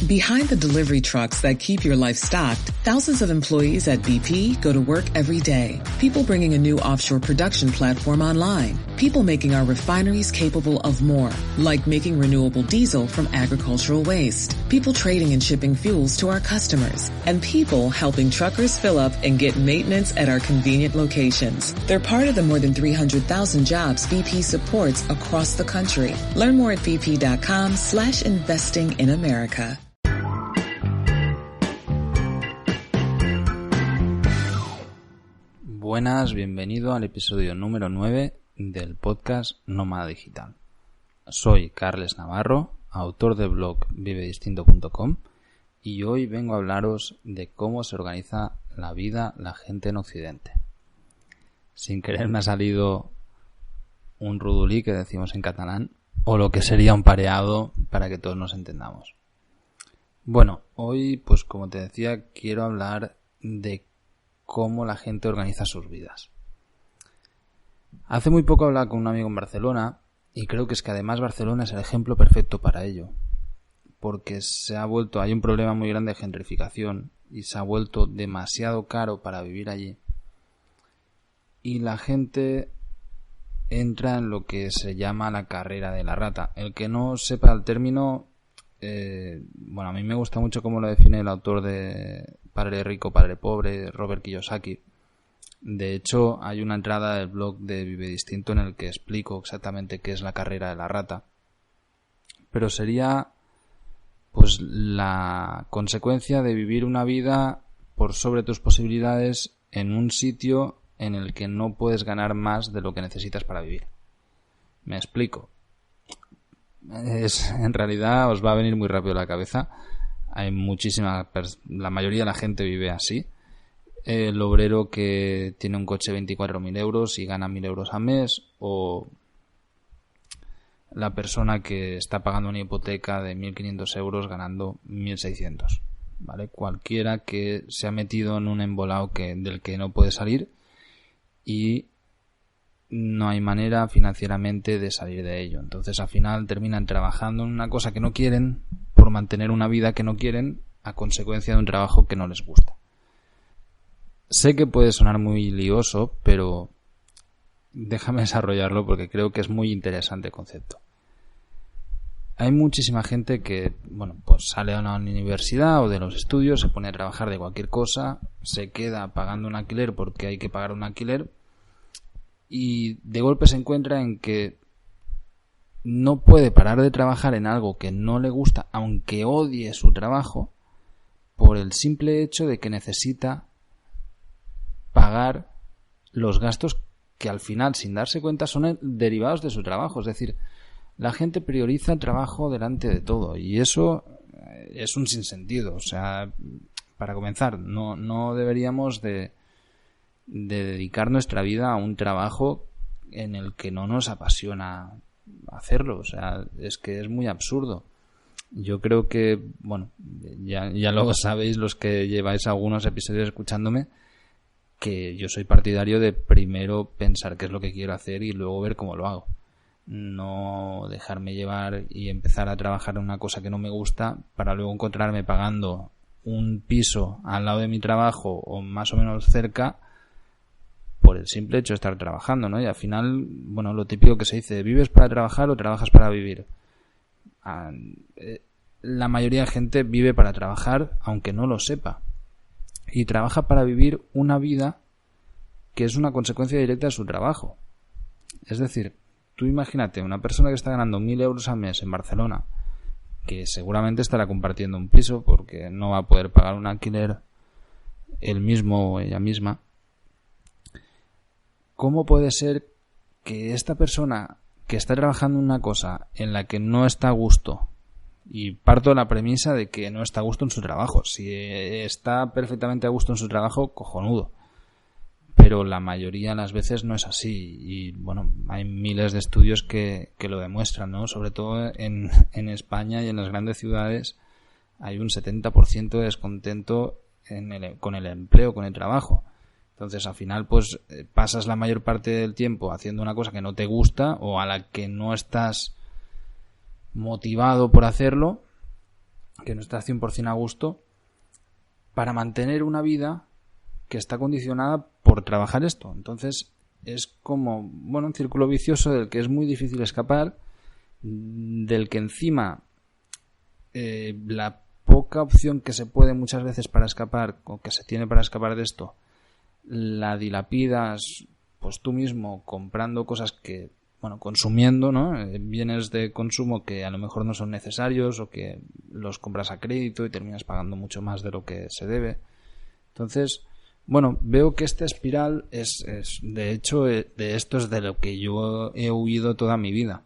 Behind the delivery trucks that keep your life stocked, thousands of employees at BP go to work every day. People bringing a new offshore production platform online. People making our refineries capable of more, like making renewable diesel from agricultural waste. People trading and shipping fuels to our customers. And people helping truckers fill up and get maintenance at our convenient locations. They're part of the more than 300,000 jobs BP supports across the country. Learn more at bp.com/investing in America. Buenas, bienvenido al episodio número 9 del podcast Nómada Digital. Soy Carles Navarro, autor del blog vivedistinto.com, y hoy vengo a hablaros de cómo se organiza la vida la gente en Occidente. Sin querer me ha salido un rudulí, que decimos en catalán, o lo que sería un pareado para que todos nos entendamos. Bueno, hoy, pues como te decía, quiero hablar de cómo la gente organiza sus vidas. Hace muy poco hablaba con un amigo en Barcelona y creo que además Barcelona es el ejemplo perfecto para ello, porque hay un problema muy grande de gentrificación y se ha vuelto demasiado caro para vivir allí, y la gente entra en lo que se llama la carrera de la rata. El que no sepa el término, a mí me gusta mucho cómo lo define el autor de Padre Rico, Padre Pobre, Robert Kiyosaki. De hecho, hay una entrada del blog de Vive Distinto en el que explico exactamente qué es la carrera de la rata. Pero sería pues la consecuencia de vivir una vida por sobre tus posibilidades en un sitio en el que no puedes ganar más de lo que necesitas para vivir. Me explico. En realidad os va a venir muy rápido a la cabeza. Hay la mayoría de la gente vive así. El obrero que tiene un coche de 24.000 euros y gana 1.000 euros al mes, o la persona que está pagando una hipoteca de 1.500 euros ganando 1.600, ¿vale? Cualquiera que se ha metido en un embolado del que no puede salir y no hay manera financieramente de salir de ello. Entonces al final terminan trabajando en una cosa que no quieren por mantener una vida que no quieren a consecuencia de un trabajo que no les gusta. Sé que puede sonar muy lioso, pero déjame desarrollarlo porque creo que es muy interesante el concepto. Hay muchísima gente que, pues sale a una universidad o de los estudios, se pone a trabajar de cualquier cosa, se queda pagando un alquiler porque hay que pagar un alquiler, y de golpe se encuentra en que no puede parar de trabajar en algo que no le gusta, aunque odie su trabajo, por el simple hecho de que necesita pagar los gastos que al final, sin darse cuenta, son derivados de su trabajo. Es decir, la gente prioriza el trabajo delante de todo, y eso es un sinsentido. O sea, para comenzar, no deberíamos de dedicar nuestra vida a un trabajo en el que no nos apasiona hacerlo. O sea, es que es muy absurdo. Yo creo que, ya lo sabéis los que lleváis algunos episodios escuchándome, que yo soy partidario de primero pensar qué es lo que quiero hacer y luego ver cómo lo hago. No dejarme llevar y empezar a trabajar en una cosa que no me gusta para luego encontrarme pagando un piso al lado de mi trabajo o más o menos cerca por el simple hecho de estar trabajando, ¿no? Y al final, lo típico que se dice, ¿vives para trabajar o trabajas para vivir? La mayoría de gente vive para trabajar, aunque no lo sepa. Y trabaja para vivir una vida que es una consecuencia directa de su trabajo. Es decir, tú imagínate una persona que está ganando 1.000 euros al mes en Barcelona, que seguramente estará compartiendo un piso porque no va a poder pagar un alquiler él mismo o ella misma. ¿Cómo puede ser que esta persona que está trabajando en una cosa en la que no está a gusto, y parto de la premisa de que no está a gusto en su trabajo, si está perfectamente a gusto en su trabajo, cojonudo, pero la mayoría de las veces no es así, y hay miles de estudios que lo demuestran, ¿no? Sobre todo en España y en las grandes ciudades hay un 70% de descontento con el empleo, con el trabajo. Entonces al final pues pasas la mayor parte del tiempo haciendo una cosa que no te gusta o a la que no estás motivado por hacerlo, que no estás 100% a gusto, para mantener una vida que está condicionada por trabajar esto. Entonces es como, bueno, un círculo vicioso del que es muy difícil escapar, del que encima la poca opción que se puede muchas veces para escapar, o que se tiene para escapar de esto, la dilapidas pues tú mismo comprando cosas que, bueno, consumiendo, ¿no? Bienes de consumo que a lo mejor no son necesarios, o que los compras a crédito y terminas pagando mucho más de lo que se debe. Entonces, bueno, veo que esta espiral es de hecho, de esto es de lo que yo he huido toda mi vida.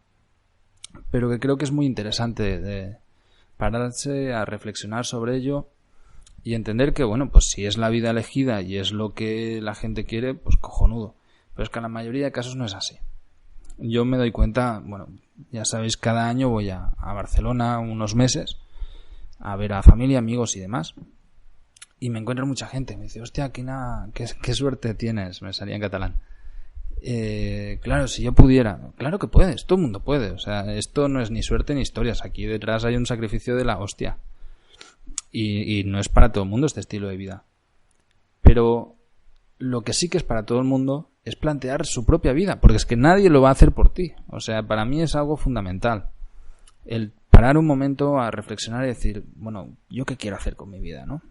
Pero que creo que es muy interesante de pararse a reflexionar sobre ello y entender que, bueno, pues si es la vida elegida y es lo que la gente quiere, pues cojonudo. Pero es que en la mayoría de casos no es así. Yo me doy cuenta, bueno, ya sabéis, cada año voy a Barcelona unos meses a ver a familia, amigos y demás. Y me encuentro mucha gente. Me dice, hostia, qué suerte tienes. Me salía en catalán. Claro, si yo pudiera. Claro que puedes, todo el mundo puede. O sea, esto no es ni suerte ni historias. Aquí detrás hay un sacrificio de la hostia. Y no es para todo el mundo este estilo de vida. Pero lo que sí que es para todo el mundo es plantear su propia vida. Porque es que nadie lo va a hacer por ti. O sea, para mí es algo fundamental. El parar un momento a reflexionar y decir, bueno, ¿yo qué quiero hacer con mi vida, no?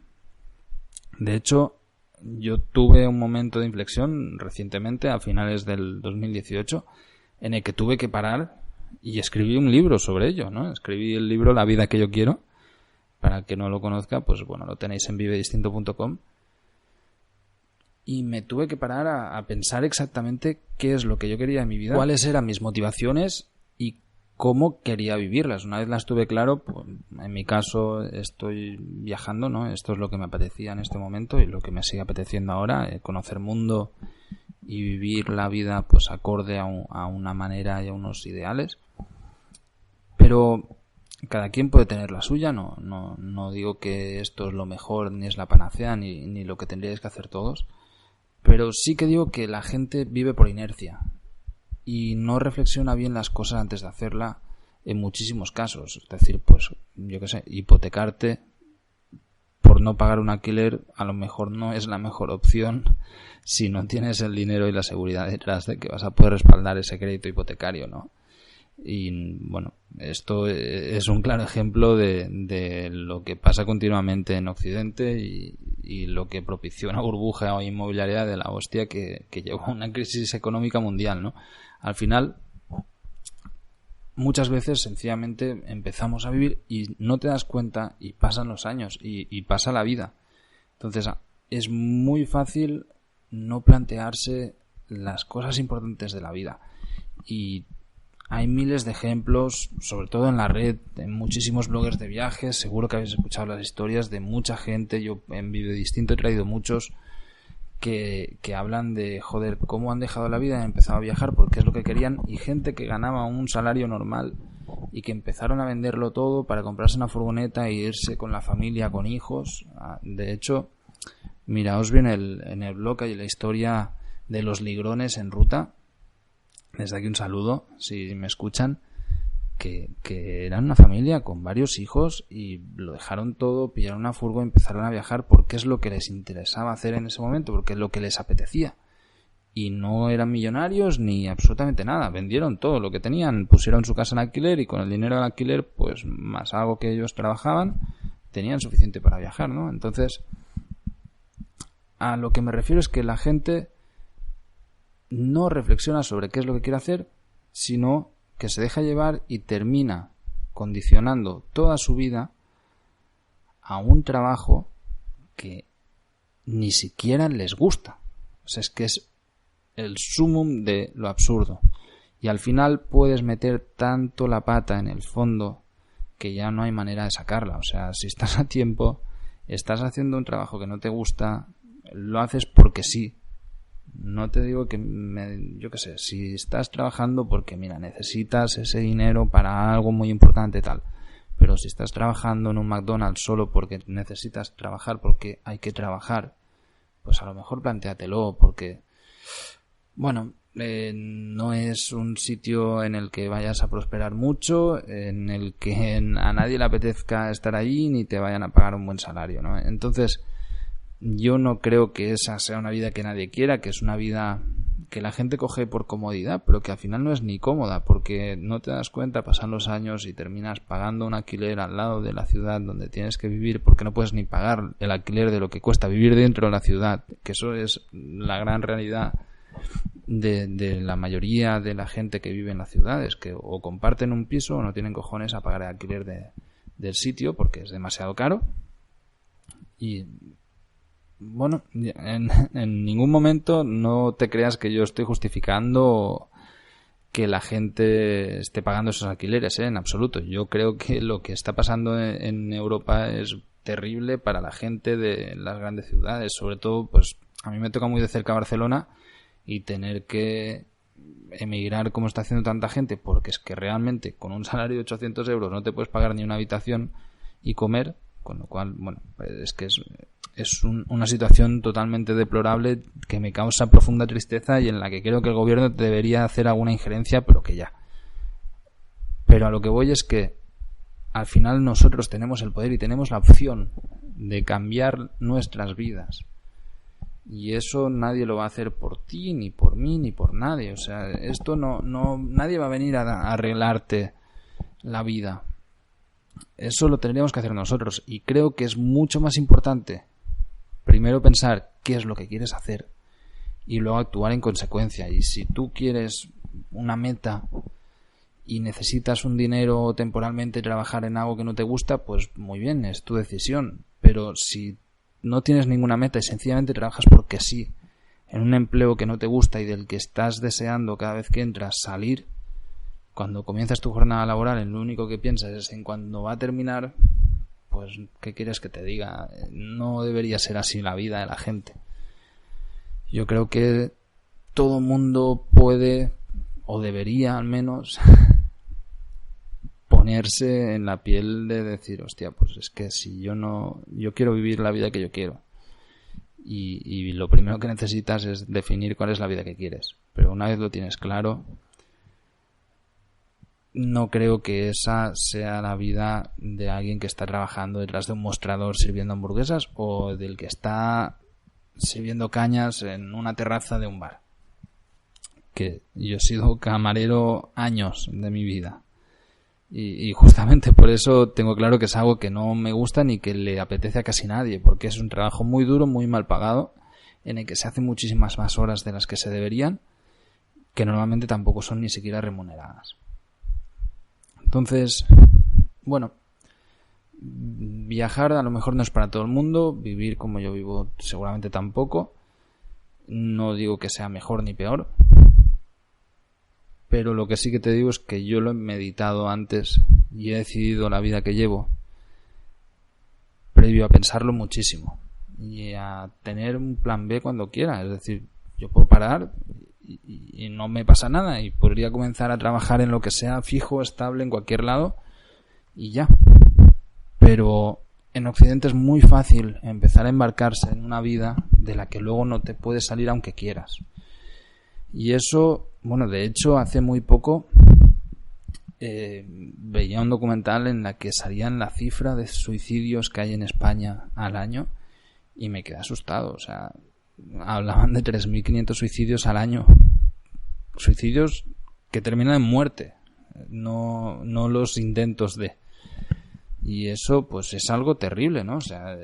De hecho, yo tuve un momento de inflexión recientemente, a finales del 2018, en el que tuve que parar y escribí un libro sobre ello, ¿no? Escribí el libro La vida que yo quiero. Para el que no lo conozca, pues bueno, lo tenéis en vivedistinto.com. Y me tuve que parar a pensar exactamente qué es lo que yo quería en mi vida, cuáles eran mis motivaciones y cómo quería vivirlas. Una vez las tuve claro, pues, en mi caso estoy viajando, ¿no? Esto es lo que me apetecía en este momento y lo que me sigue apeteciendo ahora, conocer mundo y vivir la vida pues acorde a una manera y a unos ideales. Pero cada quien puede tener la suya, no digo que esto es lo mejor, ni es la panacea, ni lo que tendríais que hacer todos. Pero sí que digo que la gente vive por inercia y no reflexiona bien las cosas antes de hacerla en muchísimos casos. Es decir, pues, yo qué sé, hipotecarte por no pagar un alquiler a lo mejor no es la mejor opción si no tienes el dinero y la seguridad detrás de que vas a poder respaldar ese crédito hipotecario, ¿no? Y bueno, esto es un claro ejemplo de lo que pasa continuamente en Occidente y lo que propició una burbuja inmobiliaria de la hostia que llevó a una crisis económica mundial, ¿no? Al final, muchas veces sencillamente empezamos a vivir y no te das cuenta y pasan los años y pasa la vida. Entonces es muy fácil no plantearse las cosas importantes de la vida. Y hay miles de ejemplos, sobre todo en la red, en muchísimos bloggers de viajes. Seguro que habéis escuchado las historias de mucha gente. Yo en Vive Distinto he traído muchos que hablan de, joder, cómo han dejado la vida y han empezado a viajar porque es lo que querían. Y gente que ganaba un salario normal y que empezaron a venderlo todo para comprarse una furgoneta e irse con la familia, con hijos. De hecho, miraos bien en el blog hay la historia de los ligrones en ruta. Desde aquí un saludo, si me escuchan, que eran una familia con varios hijos y lo dejaron todo, pillaron una furgo y empezaron a viajar porque es lo que les interesaba hacer en ese momento, porque es lo que les apetecía. Y no eran millonarios ni absolutamente nada, vendieron todo lo que tenían, pusieron su casa en alquiler y con el dinero del alquiler, pues más algo que ellos trabajaban, tenían suficiente para viajar, ¿no? Entonces, a lo que me refiero es que la gente no reflexiona sobre qué es lo que quiere hacer, sino que se deja llevar y termina condicionando toda su vida a un trabajo que ni siquiera les gusta. O sea, es que es el sumum de lo absurdo. Y al final puedes meter tanto la pata en el fondo que ya no hay manera de sacarla. O sea, si estás a tiempo, estás haciendo un trabajo que no te gusta, lo haces porque sí. No te digo que, yo qué sé, si estás trabajando porque, mira, necesitas ese dinero para algo muy importante tal, pero si estás trabajando en un McDonald's solo porque necesitas trabajar porque hay que trabajar, pues a lo mejor plantéatelo porque, bueno, no es un sitio en el que vayas a prosperar mucho, en el que a nadie le apetezca estar ahí ni te vayan a pagar un buen salario, ¿no? Entonces, yo no creo que esa sea una vida que nadie quiera, que es una vida que la gente coge por comodidad, pero que al final no es ni cómoda, porque no te das cuenta, pasan los años y terminas pagando un alquiler al lado de la ciudad donde tienes que vivir, porque no puedes ni pagar el alquiler de lo que cuesta vivir dentro de la ciudad, que eso es la gran realidad de la mayoría de la gente que vive en las ciudades, que o comparten un piso o no tienen cojones a pagar el alquiler del sitio porque es demasiado caro. Y bueno, en ningún momento no te creas que yo estoy justificando que la gente esté pagando esos alquileres, en absoluto. Yo creo que lo que está pasando en Europa es terrible para la gente de las grandes ciudades. Sobre todo, pues a mí me toca muy de cerca Barcelona, y tener que emigrar como está haciendo tanta gente, porque es que realmente con un salario de 800 euros no te puedes pagar ni una habitación y comer, con lo cual, bueno, es que es una situación totalmente deplorable que me causa profunda tristeza y en la que creo que el gobierno debería hacer alguna injerencia, pero que ya. Pero a lo que voy es que al final nosotros tenemos el poder y tenemos la opción de cambiar nuestras vidas. Y eso nadie lo va a hacer por ti, ni por mí, ni por nadie. O sea, esto nadie va a venir a arreglarte la vida. Eso lo tendríamos que hacer nosotros. Y creo que es mucho más importante primero pensar qué es lo que quieres hacer y luego actuar en consecuencia. Y si tú quieres una meta y necesitas un dinero temporalmente trabajar en algo que no te gusta, pues muy bien, es tu decisión. Pero si no tienes ninguna meta y sencillamente trabajas porque sí, en un empleo que no te gusta y del que estás deseando cada vez que entras salir, cuando comienzas tu jornada laboral en lo único que piensas es en cuándo va a terminar, pues ¿qué quieres que te diga? No debería ser así la vida de la gente. Yo creo que todo mundo puede, o debería al menos, ponerse en la piel de decir, hostia, pues es que si yo quiero vivir la vida que yo quiero, y lo primero que necesitas es definir cuál es la vida que quieres, pero una vez lo tienes claro, no creo que esa sea la vida de alguien que está trabajando detrás de un mostrador sirviendo hamburguesas o del que está sirviendo cañas en una terraza de un bar. Que yo he sido camarero años de mi vida. Y justamente por eso tengo claro que es algo que no me gusta ni que le apetece a casi nadie, porque es un trabajo muy duro, muy mal pagado, en el que se hacen muchísimas más horas de las que se deberían, que normalmente tampoco son ni siquiera remuneradas. Entonces, bueno, viajar a lo mejor no es para todo el mundo, vivir como yo vivo seguramente tampoco. No digo que sea mejor ni peor, pero lo que sí que te digo es que yo lo he meditado antes y he decidido la vida que llevo previo a pensarlo muchísimo y a tener un plan B cuando quiera. Es decir, yo puedo parar y no me pasa nada y podría comenzar a trabajar en lo que sea fijo, estable, en cualquier lado y ya. Pero en Occidente es muy fácil empezar a embarcarse en una vida de la que luego no te puedes salir aunque quieras. Y eso, bueno, de hecho hace muy poco veía un documental en la que salían la cifra de suicidios que hay en España al año y me quedé asustado. O sea, hablaban de 3.500 suicidios al año. Suicidios que terminan en muerte, no los intentos de. Y eso pues es algo terrible, ¿no? O sea,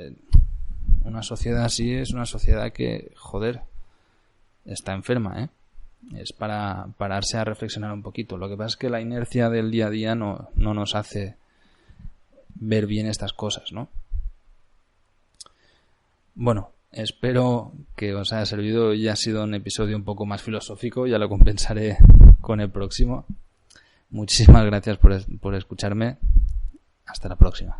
una sociedad así es una sociedad que, joder, está enferma, ¿eh? Es para pararse a reflexionar un poquito. Lo que pasa es que la inercia del día a día no nos hace ver bien estas cosas, ¿no? Bueno, espero que os haya servido. Ya ha sido un episodio un poco más filosófico, ya lo compensaré con el próximo. Muchísimas gracias por escucharme. Hasta la próxima.